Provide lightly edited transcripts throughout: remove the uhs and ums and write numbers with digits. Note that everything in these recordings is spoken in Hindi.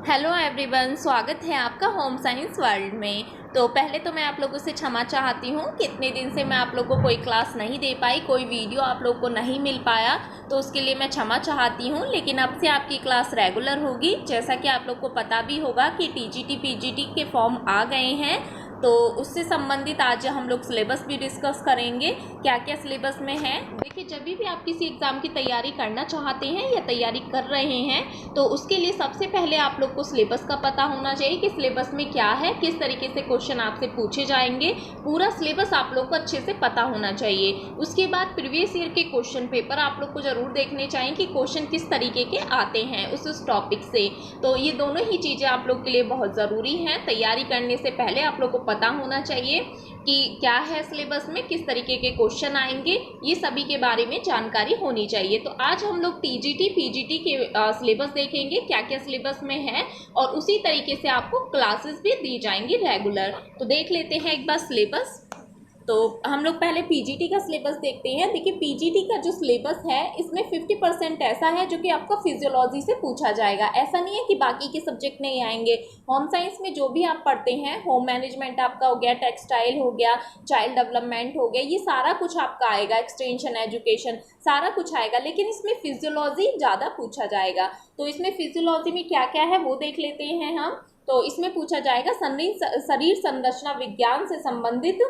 हेलो एवरीवन, स्वागत है आपका होम साइंस वर्ल्ड में। तो पहले तो मैं आप लोगों से क्षमा चाहती हूँ कि इतने दिन से मैं आप लोगों को कोई क्लास नहीं दे पाई, कोई वीडियो आप लोगों को नहीं मिल पाया, तो उसके लिए मैं क्षमा चाहती हूँ। लेकिन अब से आपकी क्लास रेगुलर होगी। जैसा कि आप लोग को पता भी होगा कि टीजीटी पीजीटी के फॉर्म आ गए हैं, तो उससे संबंधित आज हम लोग सिलेबस भी डिस्कस करेंगे, क्या क्या सिलेबस में है। देखिए, जब भी आप किसी एग्ज़ाम की तैयारी करना चाहते हैं या तैयारी कर रहे हैं, तो उसके लिए सबसे पहले आप लोग को सिलेबस का पता होना चाहिए कि सिलेबस में क्या है, किस तरीके से क्वेश्चन आपसे पूछे जाएंगे। पूरा सिलेबस आप लोग को अच्छे से पता होना चाहिए। उसके बाद प्रीवियस ईयर के क्वेश्चन पेपर आप लोग को ज़रूर देखने चाहिए कि क्वेश्चन किस तरीके के आते हैं उस टॉपिक से। तो ये दोनों ही चीज़ें आप लोग के लिए बहुत ज़रूरी हैं। तैयारी करने से पहले आप लोग को पता होना चाहिए कि क्या है सिलेबस में, किस तरीके के क्वेश्चन आएंगे, ये सभी के बारे में जानकारी होनी चाहिए। तो आज हम लोग टीजीटी पीजीटी के सिलेबस देखेंगे, क्या क्या सिलेबस में है, और उसी तरीके से आपको क्लासेस भी दी जाएंगी रेगुलर। तो देख लेते हैं एक बार सिलेबस। तो हम लोग पहले पीजीटी का सिलेबस देखते हैं। देखिए, पीजीटी का जो सिलेबस है इसमें 50% ऐसा है जो कि आपका फिजियोलॉजी से पूछा जाएगा। ऐसा नहीं है कि बाकी के सब्जेक्ट नहीं आएंगे। होम साइंस में जो भी आप पढ़ते हैं, होम मैनेजमेंट आपका हो गया, टेक्सटाइल हो गया, चाइल्ड डेवलपमेंट हो गया, ये सारा कुछ आपका आएगा, एक्सटेंशन एजुकेशन सारा कुछ आएगा। लेकिन इसमें फिजियोलॉजी ज़्यादा पूछा जाएगा। तो इसमें फिजियोलॉजी में क्या क्या है वो देख लेते हैं हम। तो इसमें पूछा जाएगा शरीर संरचना विज्ञान से संबंधित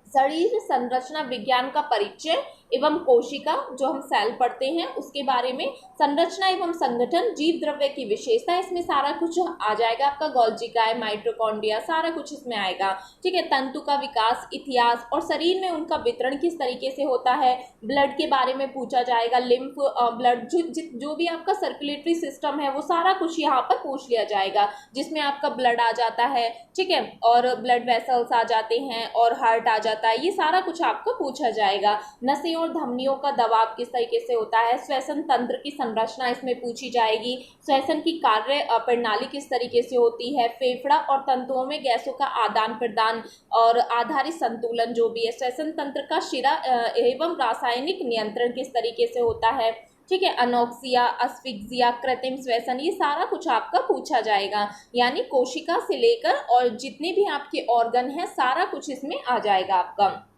शरीर संरचना विज्ञान का परिचय एवं कोशिका, जो हम सेल पढ़ते हैं उसके बारे में, संरचना एवं संगठन, जीव द्रव्य की विशेषता, इसमें सारा कुछ आ जाएगा आपका। गोल्गी काय, माइटोकॉन्ड्रिया, सारा कुछ इसमें आएगा। ठीक है, तंतु का विकास, इतिहास और शरीर में उनका वितरण किस तरीके से होता है। ब्लड के बारे में पूछा जाएगा, लिम्फ ब्लड, जो भी आपका सर्कुलेटरी सिस्टम है वो सारा कुछ यहाँ पर पूछ लिया जाएगा, जिसमें आपका ब्लड आ जाता है। ठीक है, और ब्लड वेसल्स आ जाते हैं और हार्ट आ जाता है, ये सारा कुछ आपको पूछा जाएगा। नसें और धमनियों का दबाव किस तरीके से होता है, श्वसन तंत्र की संरचना इसमें पूछी जाएगी, श्वसन की कार्य प्रणाली किस तरीके से होती है, फेफड़ा और तंतुओं में गैसों का आदान प्रदान और आधारित संतुलन जो भी है, श्वसन तंत्र का शिरा एवं रासायनिक नियंत्रण किस तरीके से होता है। ठीक है, अनोक्सिया, अस्फिक्सिया, कृत्रिम श्वसन, ये सारा कुछ आपका पूछा जाएगा। यानी कोशिका से लेकर और जितने भी आपके ऑर्गन हैं सारा कुछ इसमें आ जाएगा आपका।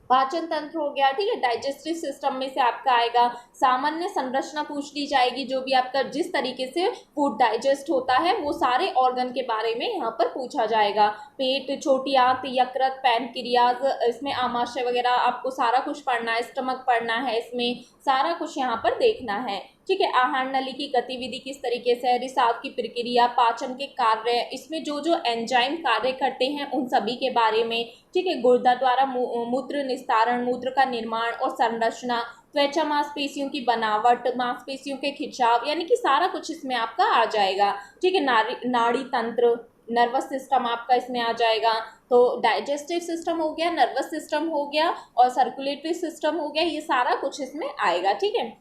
पाचन तंत्र हो गया, ठीक है, डाइजेस्टिव सिस्टम में से आपका आएगा। सामान्य संरचना पूछ ली जाएगी, जो भी आपका जिस तरीके से फूड डाइजेस्ट होता है वो सारे ऑर्गन के बारे में यहाँ पर पूछा जाएगा। पेट, छोटी आंत, यकृत, पैनक्रियाज, इसमें आमाशय वगैरह आपको सारा कुछ पढ़ना है, स्टमक पढ़ना है, इसमें सारा कुछ यहाँ पर देखना है। ठीक है, आहार नली की गतिविधि किस तरीके से है, रिसाव की प्रक्रिया, पाचन के कार्य, इसमें जो जो एंजाइम कार्य करते हैं उन सभी के बारे में। ठीक है, गुर्दा द्वारा मूत्र निस्तारण, मूत्र का निर्माण और संरचना, त्वचा मांसपेशियों की बनावट, मांसपेशियों के खिंचाव, यानी कि सारा कुछ इसमें आपका आ जाएगा। ठीक है, नाड़ी तंत्र, नर्वस सिस्टम आपका इसमें आ जाएगा। तो डाइजेस्टिव सिस्टम हो गया, नर्वस सिस्टम हो गया और सर्कुलेटरी सिस्टम हो गया, ये सारा कुछ इसमें आएगा। ठीक है,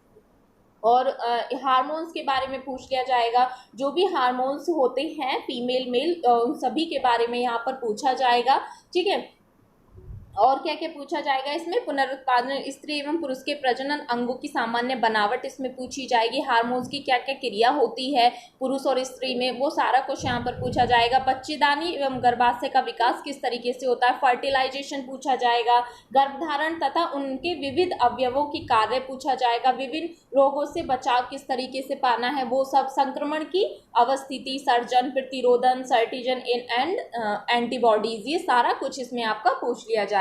और हार्मोन्स के बारे में पूछ लिया जाएगा, जो भी हार्मोन्स होते हैं फीमेल मेल, उन सभी के बारे में यहाँ पर पूछा जाएगा। ठीक है, और क्या क्या पूछा जाएगा इसमें, पुनरुत्पादन, स्त्री एवं पुरुष के प्रजनन अंगों की सामान्य बनावट इसमें पूछी जाएगी, हार्मोन्स की क्या क्या क्रिया होती है पुरुष और स्त्री में, वो सारा कुछ यहाँ पर पूछा जाएगा। बच्चेदानी एवं गर्भाशय का विकास किस तरीके से होता है, फर्टिलाइजेशन पूछा जाएगा, गर्भधारण तथा उनके विविध अवयवों की कार्य पूछा जाएगा, विभिन्न रोगों से बचाव किस तरीके से पाना है वो सब, संक्रमण की अवस्थिति, सर्जन, प्रतिरोधन, सर्टिजन एंड एंटीबॉडीज, ये सारा कुछ इसमें आपका पूछ लिया जाएगा।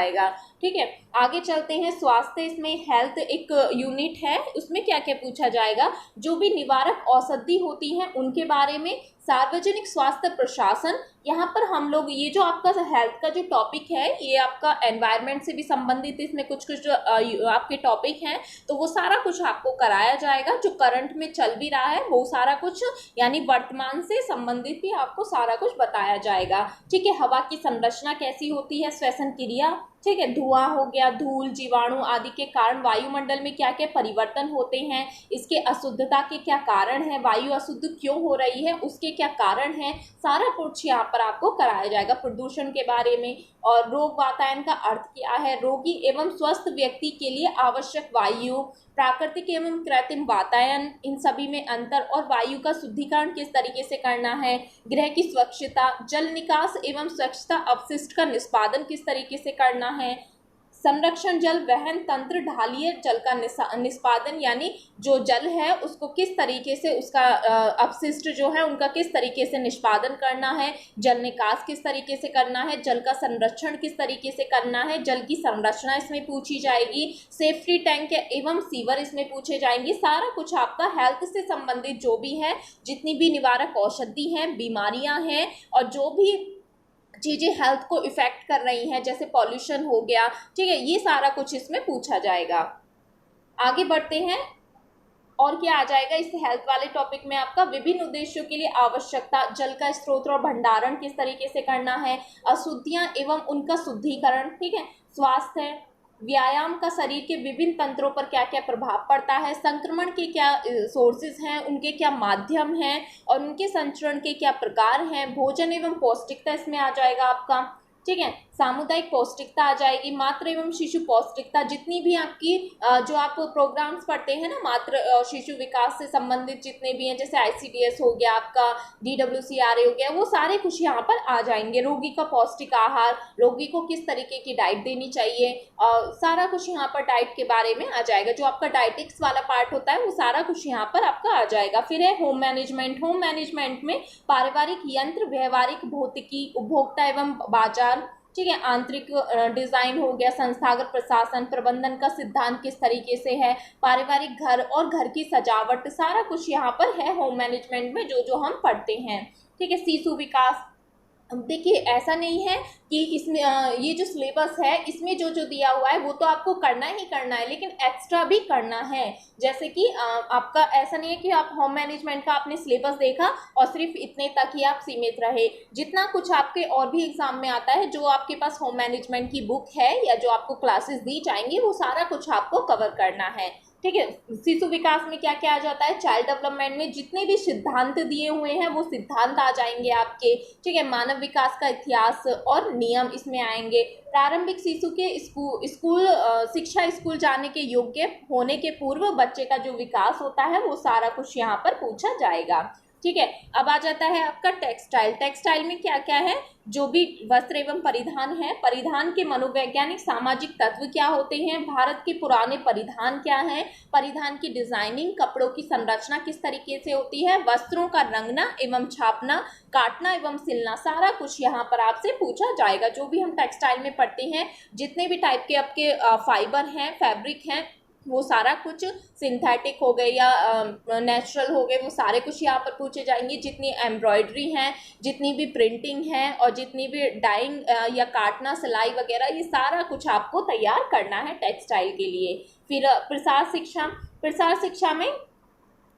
ठीक है, आगे चलते हैं। स्वास्थ्य, इसमें हेल्थ एक यूनिट है, उसमें क्या क्या पूछा जाएगा, जो भी निवारक औषधि होती हैं उनके बारे में, सार्वजनिक स्वास्थ्य प्रशासन, यहाँ पर हम लोग ये जो आपका हेल्थ का जो टॉपिक है ये आपका एनवायरनमेंट से भी संबंधित, इसमें कुछ कुछ आपके टॉपिक हैं, तो वो सारा कुछ आपको कराया जाएगा। जो करंट में चल भी रहा है वो सारा कुछ, यानी वर्तमान से संबंधित भी आपको सारा कुछ बताया जाएगा। ठीक है, हवा की संरचना कैसी होती है, श्वसन क्रिया, ठीक है, धुआं हो गया, धूल, जीवाणु आदि के कारण वायुमंडल में क्या क्या परिवर्तन होते हैं, इसके अशुद्धता के क्या कारण है, वायु अशुद्ध क्यों हो रही है उसके क्या कारण है, सारा कुछ यहाँ पर आपको कराया जाएगा। प्रदूषण के बारे में, और रोग वातायन का अर्थ क्या है, रोगी एवं स्वस्थ व्यक्ति के लिए आवश्यक वायु, प्राकृतिक एवं कृत्रिम वातायन, इन सभी में अंतर, और वायु का शुद्धिकरण किस तरीके से करना है, गृह की स्वच्छता, जल निकास एवं स्वच्छता अपशिष्ट का निष्पादन किस तरीके से करना है, संरक्षण जल वहन तंत्र, ढालीय जल का निष्पादन, यानी जो जल है उसको किस तरीके से उसका अपशिष्ट जो है उनका किस तरीके से निष्पादन करना है, जल निकास किस तरीके से करना है, जल का संरक्षण किस तरीके से करना है, जल की संरचना इसमें पूछी जाएगी, सेफ्टी टैंक एवं सीवर इसमें पूछे जाएंगे। सारा कुछ आपका हेल्थ से संबंधित जो भी है, जितनी भी निवारक औषधि हैं, बीमारियां हैं, और जो भी चीज़ें हेल्थ को इफेक्ट कर रही हैं, जैसे पॉल्यूशन हो गया, ठीक है, ये सारा कुछ इसमें पूछा जाएगा। आगे बढ़ते हैं, और क्या आ जाएगा इस हेल्थ वाले टॉपिक में आपका, विभिन्न उद्देश्यों के लिए आवश्यकता, जल का स्रोत और भंडारण किस तरीके से करना है, अशुद्धियां एवं उनका शुद्धिकरण, ठीक है, स्वास्थ्य है, व्यायाम का शरीर के विभिन्न तंत्रों पर क्या क्या प्रभाव पड़ता है, संक्रमण के क्या सोर्सेज हैं, उनके क्या माध्यम हैं, और उनके संचरण के क्या प्रकार हैं, भोजन एवं पौष्टिकता इसमें आ जाएगा आपका, ठीक है, सामुदायिक पौष्टिकता आ जाएगी, मातृ एवं शिशु पौष्टिकता, जितनी भी आपकी जो आप प्रोग्राम्स पढ़ते हैं ना, मातृ शिशु विकास से संबंधित जितने भी हैं, जैसे आईसीडीएस हो गया आपका, डीडब्ल्यूसीआरए हो गया, वो सारे कुछ यहाँ पर आ जाएंगे। रोगी का पौष्टिक आहार, रोगी को किस तरीके की डाइट देनी चाहिए, सारा कुछ यहाँ पर डाइट के बारे में आ जाएगा। जो आपका डाइटिक्स वाला पार्ट होता है वो सारा कुछ यहाँ पर आपका आ जाएगा। फिर है होम मैनेजमेंट। होम मैनेजमेंट में पारिवारिक यंत्र, व्यवहारिक भौतिकी, उपभोक्ता एवं बाजार, ठीक है, आंतरिक डिजाइन हो गया, संस्थागत प्रशासन, प्रबंधन का सिद्धांत किस तरीके से है, पारिवारिक घर और घर की सजावट, सारा कुछ यहाँ पर है होम मैनेजमेंट में जो जो हम पढ़ते हैं, ठीक है। शिशु विकास, अब देखिए ऐसा नहीं है कि इसमें ये जो सिलेबस है इसमें जो जो दिया हुआ है वो तो आपको करना ही करना है, लेकिन एक्स्ट्रा भी करना है। जैसे कि आपका ऐसा नहीं है कि आप होम मैनेजमेंट का आपने सिलेबस देखा और सिर्फ इतने तक ही आप सीमित रहे। जितना कुछ आपके और भी एग्जाम में आता है, जो आपके पास होम मैनेजमेंट की बुक है या जो आपको क्लासेस दी जाएंगी, वो सारा कुछ आपको कवर करना है, ठीक है। शिशु विकास में क्या क्या आ जाता है, चाइल्ड डेवलपमेंट में जितने भी सिद्धांत दिए हुए हैं वो सिद्धांत आ जाएंगे आपके, ठीक है। मानव विकास का इतिहास और नियम इसमें आएंगे। प्रारंभिक शिशु के स्कूल शिक्षा, स्कूल जाने के योग्य होने के पूर्व बच्चे का जो विकास होता है वो सारा कुछ यहाँ पर पूछा जाएगा, ठीक है। अब आ जाता है आपका टेक्सटाइल। टेक्सटाइल में क्या क्या है, जो भी वस्त्र एवं परिधान है, परिधान के मनोवैज्ञानिक सामाजिक तत्व क्या होते हैं, भारत के पुराने परिधान क्या हैं, परिधान की डिजाइनिंग, कपड़ों की संरचना किस तरीके से होती है, वस्त्रों का रंगना एवं छापना, काटना एवं सिलना, सारा कुछ यहाँ पर आपसे पूछा जाएगा। जो भी हम टेक्सटाइल में पढ़ते हैं, जितने भी टाइप के आपके फाइबर हैं, फैब्रिक हैं, वो सारा कुछ सिंथेटिक हो गए या नेचुरल हो गए, वो सारे कुछ यहाँ पर पूछे जाएंगे। जितनी एम्ब्रॉयडरी है, जितनी भी प्रिंटिंग है, और जितनी भी डाइंग या काटना, सिलाई वगैरह, ये सारा कुछ आपको तैयार करना है टेक्सटाइल के लिए। फिर प्रसार शिक्षा। प्रसार शिक्षा में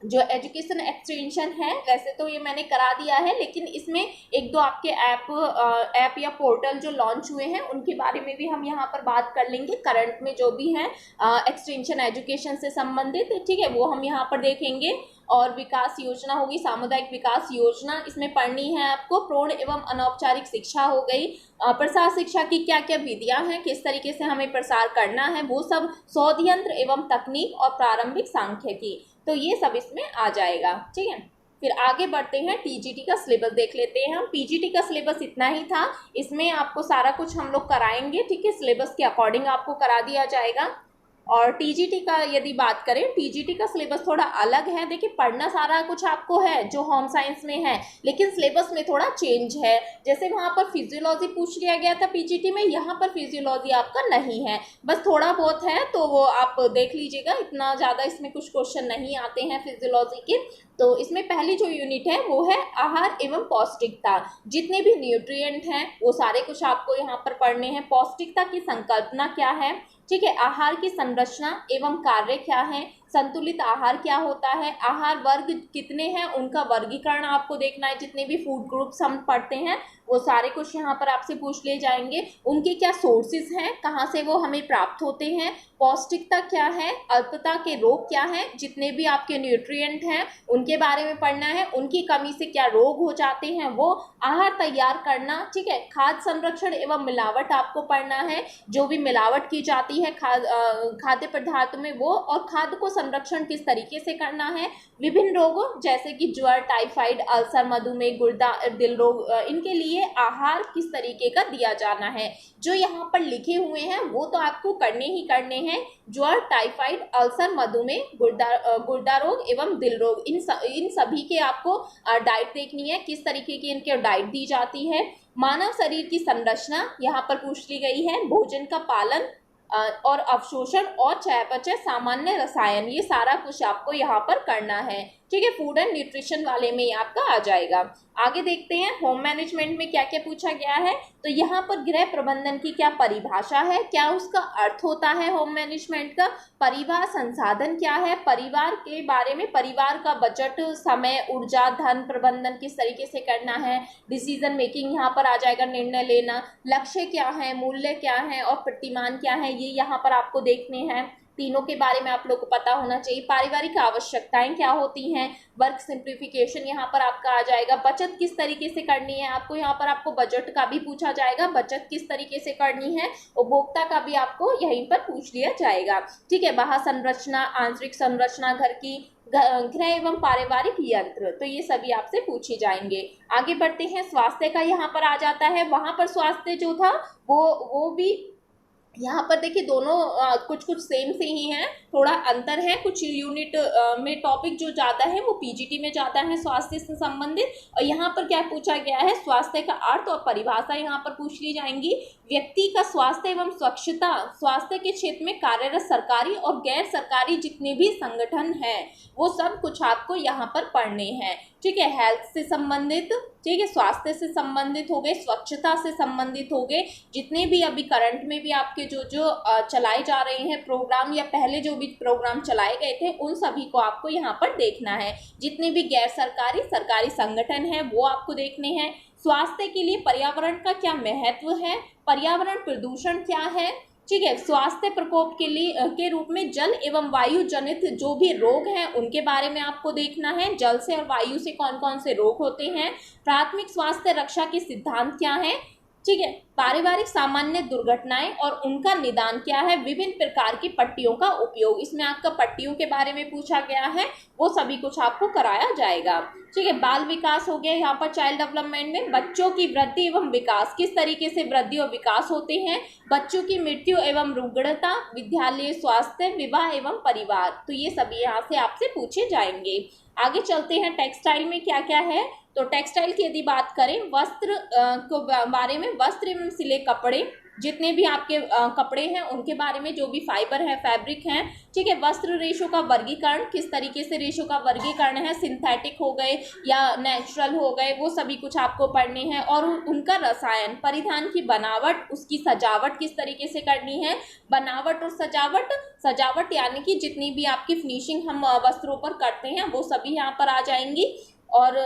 जो एजुकेशन एक्सटेंशन है, वैसे तो ये मैंने करा दिया है, लेकिन इसमें एक दो आपके ऐप या पोर्टल जो लॉन्च हुए हैं उनके बारे में भी हम यहाँ पर बात कर लेंगे। करंट में जो भी हैं एक्सटेंशन एजुकेशन से संबंधित, ठीक है, वो हम यहाँ पर देखेंगे। और विकास योजना होगी, सामुदायिक विकास योजना इसमें पढ़नी है आपको। प्रौढ़ एवं अनौपचारिक शिक्षा हो गई। प्रसार शिक्षा की क्या क्या विधियां हैं, किस तरीके से हमें प्रसार करना है, वो सब। शोध यंत्र एवं तकनीक और प्रारंभिक सांख्यिकी, तो ये सब इसमें आ जाएगा, ठीक है। फिर आगे बढ़ते हैं, टीजीटी का सिलेबस देख लेते हैं हम। पीजीटी का सिलेबस इतना ही था, इसमें आपको सारा कुछ हम लोग कराएंगे, ठीक है, सिलेबस के अकॉर्डिंग आपको करा दिया जाएगा। और टीजीटी का यदि बात करें, टीजीटी का सिलेबस थोड़ा अलग है। देखिए पढ़ना सारा कुछ आपको है जो होम साइंस में है, लेकिन सिलेबस में थोड़ा चेंज है। जैसे वहाँ पर फिजियोलॉजी पूछ लिया गया था पीजीटी में, यहाँ पर फिजियोलॉजी आपका नहीं है, बस थोड़ा बहुत है, तो वो आप देख लीजिएगा। इतना ज़्यादा इसमें कुछ क्वेश्चन नहीं आते हैं फिजियोलॉजी के। तो इसमें पहली जो यूनिट है वो है आहार एवं पौष्टिकता। जितने भी न्यूट्रिएंट हैं वो सारे कुछ आपको यहाँ पर पढ़ने हैं। पौष्टिकता की संकल्पना क्या है, ठीक है, आहार की संरचना एवं कार्य क्या है, संतुलित आहार क्या होता है, आहार वर्ग कितने हैं उनका वर्गीकरण आपको देखना है, जितने भी फूड ग्रुप्स हम पढ़ते हैं वो सारे कुछ यहाँ पर आपसे पूछ लिए जाएंगे। उनके क्या सोर्सेज हैं, कहाँ से वो हमें प्राप्त होते हैं, पौष्टिकता क्या है, अल्पता के रोग क्या हैं, जितने भी आपके न्यूट्रिएंट हैं उनके बारे में पढ़ना है, उनकी कमी से क्या रोग हो जाते हैं वो, आहार तैयार करना, ठीक है, खाद्य संरक्षण एवं मिलावट आपको पढ़ना है, जो भी मिलावट की जाती है खाद्य पदार्थ में वो, और खाद्य को संरक्षण किस तरीके से करना है, विभिन्न रोगों जैसे कि ज्वर, टाइफाइड, अल्सर, मधुमेह, गुर्दा, दिल रोग, इनके लिए आहार किस तरीके का दिया जाना है। जो यहाँ पर लिखे हुए हैं वो तो आपको करने ही करने हैं, ज्वर, टाइफाइड, अल्सर, मधुमेह, गुर्दा रोग एवं दिल रोग, इन सभी के आपको डाइट देखनी है, किस तरीके की इनके डाइट दी जाती है। मानव शरीर की संरचना यहाँ पर पूछ ली गई है, भोजन का पालन और अवशोषण और चयापचय, सामान्य रसायन, ये सारा कुछ आपको यहाँ पर करना है, ठीक है। फूड एंड न्यूट्रिशन वाले में ये आपका आ जाएगा। आगे देखते हैं होम मैनेजमेंट में क्या क्या पूछा गया है। तो यहाँ पर गृह प्रबंधन की क्या परिभाषा है, क्या उसका अर्थ होता है होम मैनेजमेंट का, परिवार संसाधन क्या है, परिवार के बारे में, परिवार का बजट, समय, ऊर्जा, धन प्रबंधन किस तरीके से करना है, डिसीजन मेकिंग यहाँ पर आ जाएगा, निर्णय लेना, लक्ष्य क्या है, मूल्य क्या है और प्रतिमान क्या है, ये यहाँ पर आपको देखने हैं। तीनों के बारे में आप लोग को पता होना चाहिए। पारिवारिक आवश्यकताएं क्या होती हैं, वर्क सिंप्लीफिकेशन यहाँ पर आपका आ जाएगा। बचत किस तरीके से करनी है आपको, यहाँ पर आपको बजट का भी पूछा जाएगा, बचत किस तरीके से करनी है, उपभोक्ता का भी आपको यहीं पर पूछ लिया जाएगा, ठीक है। बाह्य संरचना, आंतरिक संरचना घर की, गृह एवं पारिवारिक यंत्र, तो ये सभी आपसे पूछे जाएंगे। आगे बढ़ते हैं, स्वास्थ्य का यहाँ पर आ जाता है। वहां पर स्वास्थ्य जो था वो भी यहाँ पर देखिए दोनों कुछ कुछ सेम से ही हैं, थोड़ा अंतर है, कुछ यूनिट में टॉपिक जो ज़्यादा है वो पीजीटी में ज़्यादा है स्वास्थ्य से संबंधित। और यहाँ पर क्या पूछा गया है, स्वास्थ्य का अर्थ और परिभाषा यहाँ पर पूछ ली जाएंगी। व्यक्ति का स्वास्थ्य एवं स्वच्छता, स्वास्थ्य के क्षेत्र में कार्यरत सरकारी और गैर सरकारी जितने भी संगठन हैं वो सब कुछ आपको यहाँ पर पढ़ने हैं, ठीक है। हेल्थ से संबंधित, ठीक है, स्वास्थ्य से संबंधित हो गए, स्वच्छता से संबंधित हो गए, जितने भी अभी करंट में भी आपके जो चलाए जा रहे हैं प्रोग्राम या पहले जो भी प्रोग्राम चलाए गए थे उन सभी को आपको यहाँ पर देखना है। जितने भी गैर सरकारी, सरकारी संगठन हैं वो आपको देखने हैं। स्वास्थ्य के लिए पर्यावरण का क्या महत्व है, पर्यावरण प्रदूषण क्या है, ठीक है। स्वास्थ्य प्रकोप के रूप में जल एवं वायु जनित जो भी रोग हैं उनके बारे में आपको देखना है, जल से और वायु से कौन कौन से रोग होते हैं। प्राथमिक स्वास्थ्य रक्षा के सिद्धांत क्या है, ठीक है। पारिवारिक सामान्य दुर्घटनाएं और उनका निदान क्या है, विभिन्न प्रकार की पट्टियों का उपयोग, इसमें आपका पट्टियों के बारे में पूछा गया है, वो सभी कुछ आपको कराया जाएगा, ठीक है। बाल विकास हो गया यहाँ पर, चाइल्ड डेवलपमेंट में बच्चों की वृद्धि एवं विकास, किस तरीके से वृद्धि और विकास होते हैं, बच्चों की मृत्यु एवं रुग्णता, विद्यालय स्वास्थ्य, विवाह एवं परिवार, तो ये सभी यहाँ से आपसे पूछे जाएंगे। आगे चलते हैं, टेक्सटाइल में क्या क्या है। तो टेक्सटाइल की यदि बात करें, वस्त्र को बारे में, वस्त्र एवं सिले कपड़े, जितने भी आपके कपड़े हैं उनके बारे में, जो भी फाइबर है, फैब्रिक हैं, ठीक है। वस्त्र रेशों का वर्गीकरण, किस तरीके से रेशों का वर्गीकरण है, सिंथेटिक हो गए या नेचुरल हो गए, वो सभी कुछ आपको पढ़ने हैं। और उनका रसायन, परिधान की बनावट, उसकी सजावट किस तरीके से करनी है, बनावट और सजावट यानी कि जितनी भी आपकी फिनिशिंग हम वस्त्रों पर करते हैं वो सभी यहाँ पर आ जाएंगी। और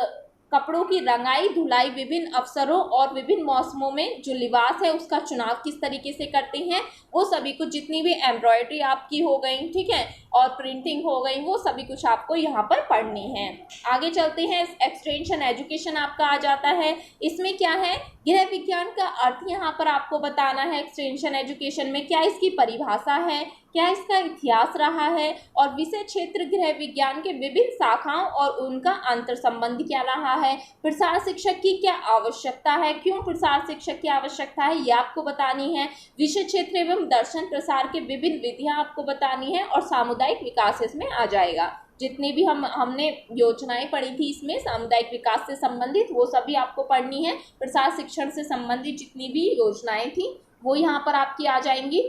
कपड़ों की रंगाई, धुलाई, विभिन्न अवसरों और विभिन्न मौसमों में जो लिबास है उसका चुनाव किस तरीके से करते हैं, वो सभी कुछ, जितनी भी एम्ब्रॉयडरी आपकी हो गई, ठीक है, और प्रिंटिंग हो गई, वो सभी कुछ आपको यहाँ पर पढ़नी है। आगे चलते हैं, एक्सटेंशन एजुकेशन आपका आ जाता है। इसमें क्या है, गृह विज्ञान का अर्थ यहाँ पर आपको बताना है। एक्सटेंशन एजुकेशन में क्या इसकी परिभाषा है, क्या इसका इतिहास रहा है, और विषय क्षेत्र गृह विज्ञान के विभिन्न शाखाओं और उनका अंतर संबंध क्या रहा है। प्रसार शिक्षक की क्या आवश्यकता है, क्यों प्रसार शिक्षक की आवश्यकता है, ये आपको बतानी है। विषय क्षेत्र एवं दर्शन प्रसार के विभिन्न विधियां आपको बतानी है। और सामुदायिक विकास इसमें आ जाएगा। जितनी भी हमने योजनाएं पढ़ी थी इसमें सामुदायिक विकास से संबंधित, वो सभी आपको पढ़नी है। प्रसार शिक्षण से संबंधित जितनी भी योजनाएं थी वो यहाँ पर आपकी आ जाएंगी।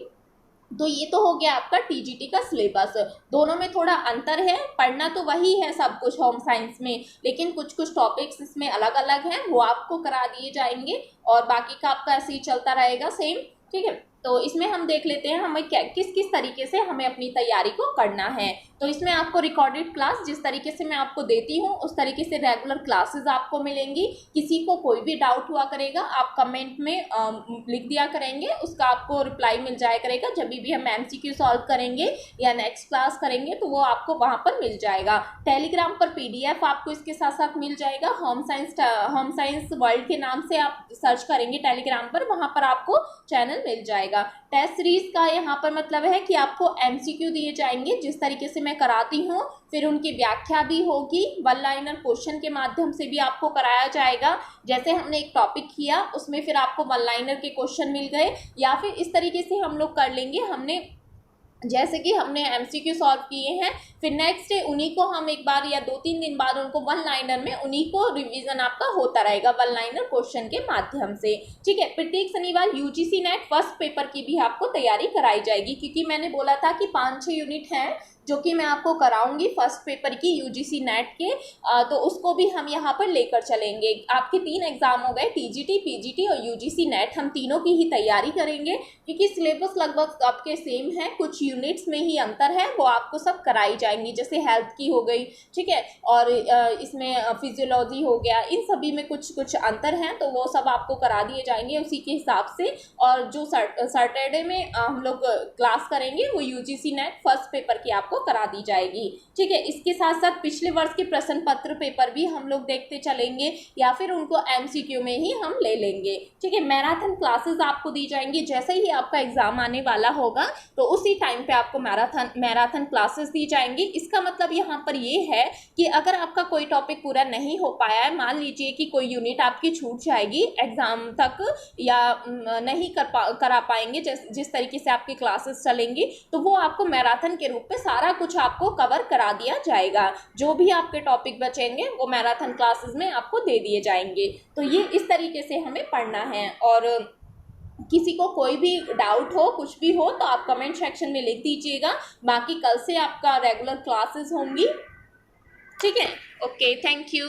तो ये तो हो गया आपका टीजीटी का सिलेबस। दोनों में थोड़ा अंतर है, पढ़ना तो वही है सब कुछ होम साइंस में, लेकिन कुछ कुछ टॉपिक्स इसमें अलग अलग हैं, वो आपको करा दिए जाएंगे और बाकी का आपका ऐसे ही चलता रहेगा सेम, ठीक है। तो इसमें हम देख लेते हैं हमें किस किस तरीके से हमें अपनी तैयारी को करना है। तो इसमें आपको रिकॉर्डेड क्लास जिस तरीके से मैं आपको देती हूँ उस तरीके से रेगुलर क्लासेस आपको मिलेंगी। किसी को कोई भी डाउट हुआ करेगा आप कमेंट में लिख दिया करेंगे, उसका आपको रिप्लाई मिल जाया करेगा। जब भी हम MCQ सॉल्व करेंगे या नेक्स्ट क्लास करेंगे तो वो आपको वहाँ पर मिल जाएगा। टेलीग्राम पर PDF आपको इसके साथ साथ मिल जाएगा। होम साइंस वर्ल्ड के नाम से आप सर्च करेंगे टेलीग्राम पर, वहाँ पर आपको चैनल मिल जाएगा। टेस्ट सीरीज का यहाँ पर मतलब है कि आपको MCQ दिए जाएंगे जिस तरीके से मैं कराती हूँ, फिर उनकी व्याख्या भी होगी, वन लाइनर क्वेश्चन के माध्यम से भी आपको कराया जाएगा। जैसे हमने एक टॉपिक किया उसमें फिर आपको वन लाइनर के क्वेश्चन मिल गए, या फिर इस तरीके से हम लोग कर लेंगे। जैसे कि हमने MCQ सॉल्व किए हैं, फिर नेक्स्ट डे उन्हीं को हम एक बार या 2-3 दिन बाद उनको वन लाइनर में उन्हीं को रिवीजन आपका होता रहेगा वन लाइनर क्वेश्चन के माध्यम से। ठीक है, प्रत्येक शनिवार UGC नेट फर्स्ट पेपर की भी आपको तैयारी कराई जाएगी, क्योंकि मैंने बोला था कि 5-6 यूनिट हैं जो कि मैं आपको कराऊंगी फर्स्ट पेपर की UGC नेट के, तो उसको भी हम यहाँ पर लेकर चलेंगे। आपके 3 एग्जाम हो गए, TGT, PGT और UGC नेट, हम तीनों की ही तैयारी करेंगे क्योंकि सिलेबस लगभग आपके सेम है, कुछ यूनिट्स में ही अंतर है, वो आपको सब कराई जाएंगी। जैसे हेल्थ की हो गई, ठीक है, और इसमें फिजियोलॉजी हो गया, इन सभी में कुछ कुछ अंतर हैं, तो वो सब आपको करा दिए जाएंगे उसी के हिसाब से। और जो सैटरडे में हम लोग क्लास करेंगे वो UGC नेट फर्स्ट पेपर की आपको करा दी जाएगी। ठीक है, इसके साथ साथ पिछले वर्ष के प्रश्न पत्र पेपर भी हम लोग देखते चलेंगे या फिर उनको MCQ में ही हम ले लेंगे। ठीक है, मैराथन क्लासेस आपको दी जाएंगी। जैसे ही आपका एग्जाम आने वाला होगा तो उसी टाइम पे आपको मैराथन क्लासेस दी जाएंगी। इसका मतलब यहाँ पर ये है कि अगर आपका कोई टॉपिक पूरा नहीं हो पाया है, मान लीजिए कि कोई यूनिट आपकी छूट जाएगी एग्जाम तक या नहीं करा पाएंगे जिस तरीके से आपकी क्लासेस चलेंगी, तो वो आपको मैराथन के रूप में सारा कुछ आपको कवर करा दिया जाएगा। जो भी आपके टॉपिक बचेंगे वो मैराथन क्लासेस में आपको दे दिए जाएंगे। तो ये इस तरीके से हमें पढ़ना है। और किसी को कोई भी डाउट हो, कुछ भी हो, तो आप कमेंट सेक्शन में लिख दीजिएगा। बाकी कल से आपका रेगुलर क्लासेस होंगी। ठीक है, ओके, थैंक यू।